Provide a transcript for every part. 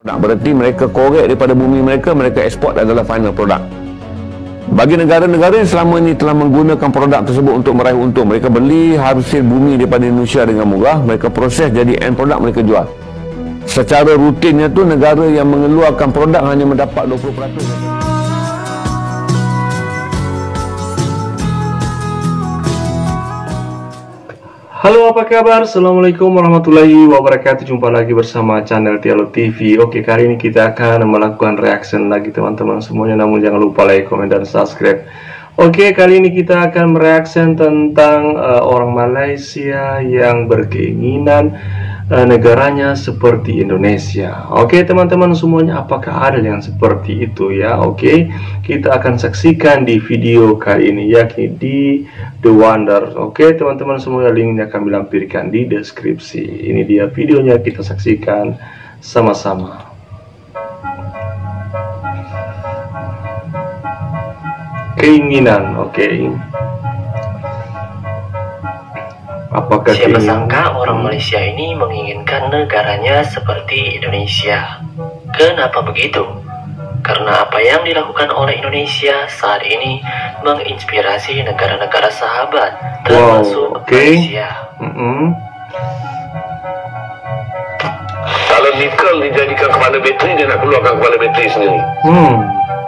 Berarti mereka korek daripada bumi mereka, mereka ekspor adalah final product. Bagi negara-negara yang selama ini telah menggunakan produk tersebut untuk meraih untung, mereka beli hasil bumi daripada Indonesia dengan murah, mereka proses jadi end product, mereka jual. Secara rutinnya tu negara yang mengeluarkan produk hanya mendapat 20%. Halo, apa kabar? Assalamualaikum warahmatullahi wabarakatuh. Jumpa lagi bersama channel Tialo TV. Oke, kali ini kita akan melakukan reaction lagi teman-teman semuanya. Namun jangan lupa like, komen, dan subscribe. Oke, kali ini kita akan mereaction tentang orang Malaysia yang berkeinginan negaranya seperti Indonesia. Oke teman-teman semuanya, apakah ada yang seperti itu ya? Oke, kita akan saksikan di video kali ini, yakni di The Wonder. Oke teman-teman semuanya, linknya kami lampirkan di deskripsi. Ini dia videonya, kita saksikan sama-sama. Keinginan, oke. Apakah siapa sangka orang Malaysia ini menginginkan negaranya seperti Indonesia. Kenapa begitu? Karena apa yang dilakukan oleh Indonesia saat ini menginspirasi negara-negara sahabat, termasuk Malaysia. Kalau nikel dijadikan kepala bateri, dia nak keluarkan kepala bateri sendiri.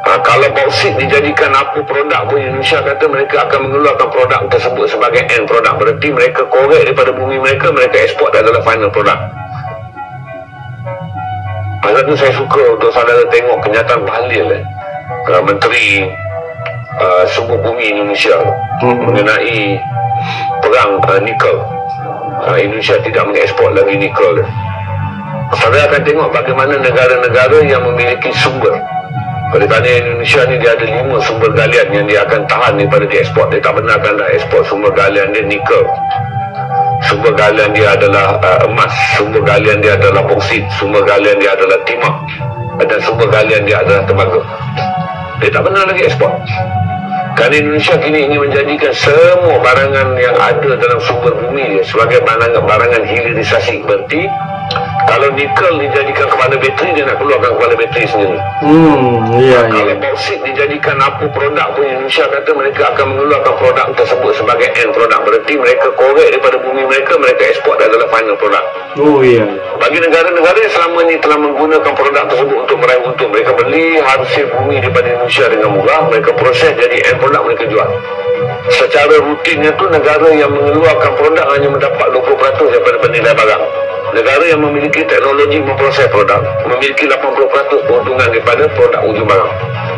Kalau bauksit dijadikan apa produk pun, Indonesia kata mereka akan mengeluarkan produk tersebut sebagai end produk. Berarti mereka korek daripada bumi mereka, mereka ekspor adalah final product. Pasal tu saya suka untuk saudara tengok kenyataan bahalil Menteri Sumber Bumi Indonesia mengenai perang nikel. Indonesia tidak mengekspor lagi nikel. Saudara akan tengok bagaimana negara-negara yang memiliki sumber. Oleh kerana Indonesia ni dia ada 5 sumber galian yang dia akan tahan daripada diekspor. Dia tak benar akan dah ekspor sumber galian dia nikel. Sumber galian dia adalah emas. Sumber galian dia adalah bauksit. Sumber galian dia adalah timah. Dan sumber galian dia adalah tembaga. Dia tak benar lagi ekspor. Kerana Indonesia kini ingin menjadikan semua barangan yang ada dalam sumber bumi dia sebagai barangan hilirisasi. Berarti kalau nikel dijadikan kepala bateri, dia nak keluarkan kepala bateri sendiri. Kalau bauksit dijadikan apa produk pun, Indonesia kata mereka akan mengeluarkan produk tersebut sebagai end product. Berarti mereka korek daripada bumi mereka, mereka ekspor adalah final product. Bagi negara-negara yang selama ini telah menggunakan produk tersebut untuk meraih untung, mereka beli hasil bumi daripada Indonesia dengan murah, mereka proses jadi end product, mereka jual. Secara rutinnya tu negara yang mengeluarkan produk hanya mendapat 20% daripada penilai barang. Negara yang memiliki teknologi memproses produk memiliki 80% keuntungan daripada produk ujung barang.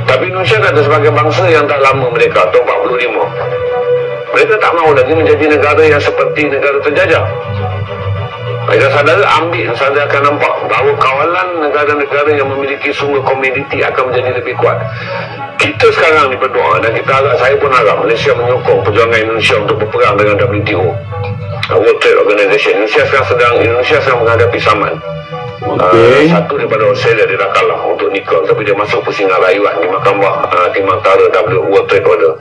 Tapi Indonesia kata sebagai bangsa yang tak lama merdeka, tahun 45, mereka tak mahu lagi menjadi negara yang seperti negara terjajah. Jika saudara ambil, saudara akan nampak bahawa kawalan negara-negara yang memiliki sumber komoditi akan menjadi lebih kuat. Kita sekarang ni berdoa, dan kita harap, saya pun harap Malaysia menyokong perjuangan Indonesia untuk berperang dengan WTO, World Trade Organization. Indonesia sedang menghadapi saman. Satu daripada Australia dia dah kalah untuk nikel, tapi dia masuk pusingan rayuan di Mahkamah Timur Utara World Trade Order.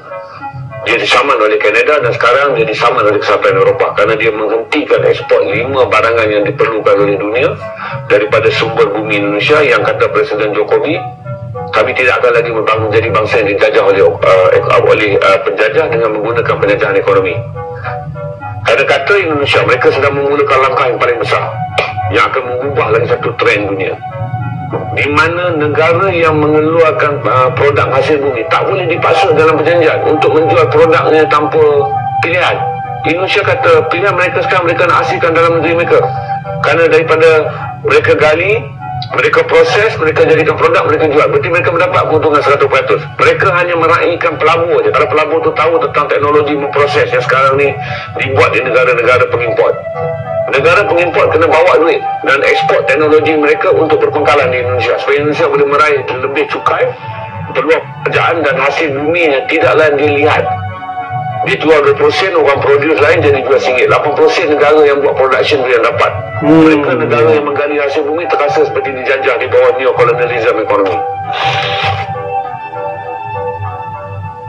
Dia disaman oleh Kanada dan sekarang dia disaman oleh Kesatuan Eropah kerana dia menghentikan ekspor 5 barangan yang diperlukan oleh dunia daripada sumber bumi Indonesia, yang kata Presiden Jokowi, kami tidak akan lagi menjadi bangsa yang dijajah oleh penjajah dengan menggunakan penjajahan ekonomi. Kata Indonesia, mereka sedang memulakan langkah yang paling besar yang akan mengubah lagi satu trend dunia, di mana negara yang mengeluarkan produk hasil bumi tak boleh dipaksa dalam perjanjian untuk menjual produknya tanpa pilihan. Indonesia kata pilihan mereka sekarang, mereka nak hasilkan dalam negeri mereka. Kerana daripada mereka gali, mereka proses, mereka jadikan produk, mereka jual. Berarti mereka mendapat keuntungan 100%. Mereka hanya meraihkan pelabur je. Kalau pelabur tu tahu tentang teknologi memproses yang sekarang ni dibuat di negara-negara pengimport. Negara pengimport kena bawa duit dan ekspor teknologi mereka untuk berpengkalan di Indonesia, supaya Indonesia boleh meraih lebih cukai, peluang pekerjaan, dan hasil bumi yang tidaklah dilihat. Dia jual 20%, orang produce lain jadi jual RM1. 80% negara yang buat production tu yang dapat. Mereka negara yang menggali hasil bumi terasa seperti dijajah di bawah neokolonialisme ekonomi.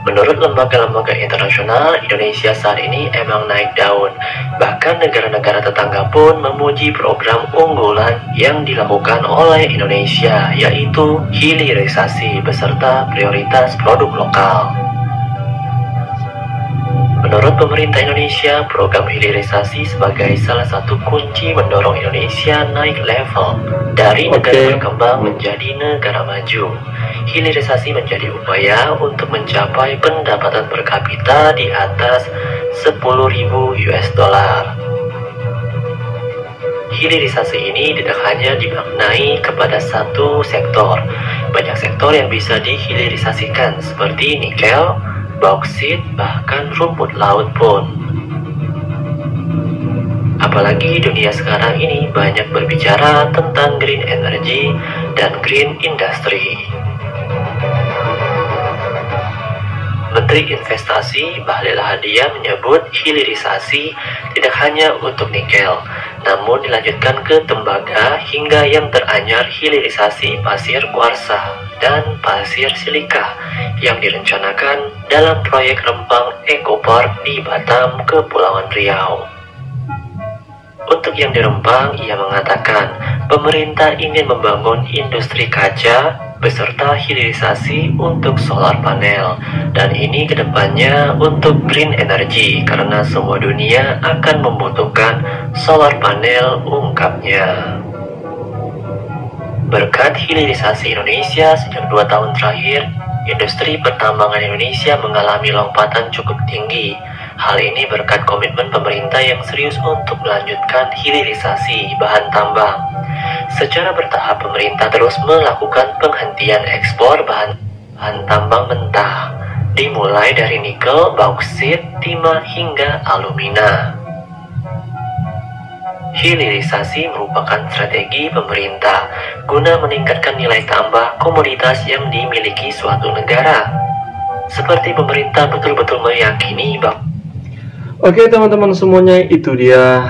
Menurut lembaga-lembaga internasional, Indonesia saat ini emang naik daun. Bahkan negara-negara tetangga pun memuji program unggulan yang dilakukan oleh Indonesia, yaitu hilirisasi beserta prioritas produk lokal. Menurut pemerintah Indonesia, program hilirisasi sebagai salah satu kunci mendorong Indonesia naik level dari negara berkembang menjadi negara maju. Hilirisasi menjadi upaya untuk mencapai pendapatan per kapita di atas 10.000 US dollar. Hilirisasi ini tidak hanya dimaknai kepada satu sektor. Banyak sektor yang bisa dihilirisasikan seperti nikel, bauksit, bahkan rumput laut pun. Apalagi dunia sekarang ini banyak berbicara tentang green energy dan green industry. Menteri Investasi Bahlil Lahadalia menyebut hilirisasi tidak hanya untuk nikel, namun dilanjutkan ke tembaga hingga yang teranyar hilirisasi pasir kuarsa dan pasir silika yang direncanakan dalam proyek Rempang Eco Park di Batam, Kepulauan Riau. Untuk yang di Rempang, ia mengatakan pemerintah ingin membangun industri kaca beserta hilirisasi untuk solar panel, dan ini kedepannya untuk green energy karena semua dunia akan membutuhkan solar panel, ungkapnya. Berkat hilirisasi Indonesia sejak 2 tahun terakhir, industri pertambangan Indonesia mengalami lompatan cukup tinggi. Hal ini berkat komitmen pemerintah yang serius untuk melanjutkan hilirisasi bahan tambang. Secara bertahap, pemerintah terus melakukan penghentian ekspor bahan tambang mentah, dimulai dari nikel, bauksit, timah, hingga alumina. Hilirisasi merupakan strategi pemerintah guna meningkatkan nilai tambah komoditas yang dimiliki suatu negara. Seperti pemerintah betul-betul meyakini bahwa Oke teman-teman semuanya, itu dia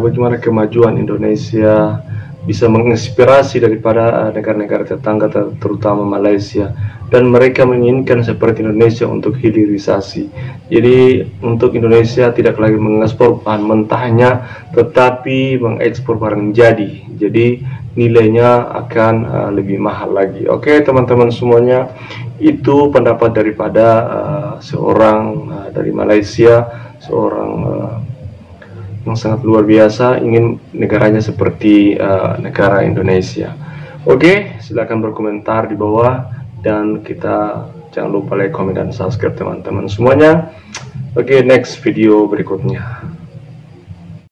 bagaimana kemajuan Indonesia bisa menginspirasi daripada negara-negara tetangga terutama Malaysia, dan mereka menginginkan seperti Indonesia untuk hilirisasi. Jadi untuk Indonesia tidak lagi mengekspor bahan mentahnya tetapi mengekspor barang jadi nilainya akan lebih mahal lagi. Oke teman-teman semuanya, itu pendapat daripada seorang dari Malaysia, seorang yang sangat luar biasa, ingin negaranya seperti negara Indonesia. Oke, silakan berkomentar di bawah, dan kita jangan lupa like, komen, dan subscribe teman-teman semuanya. Oke, next video berikutnya.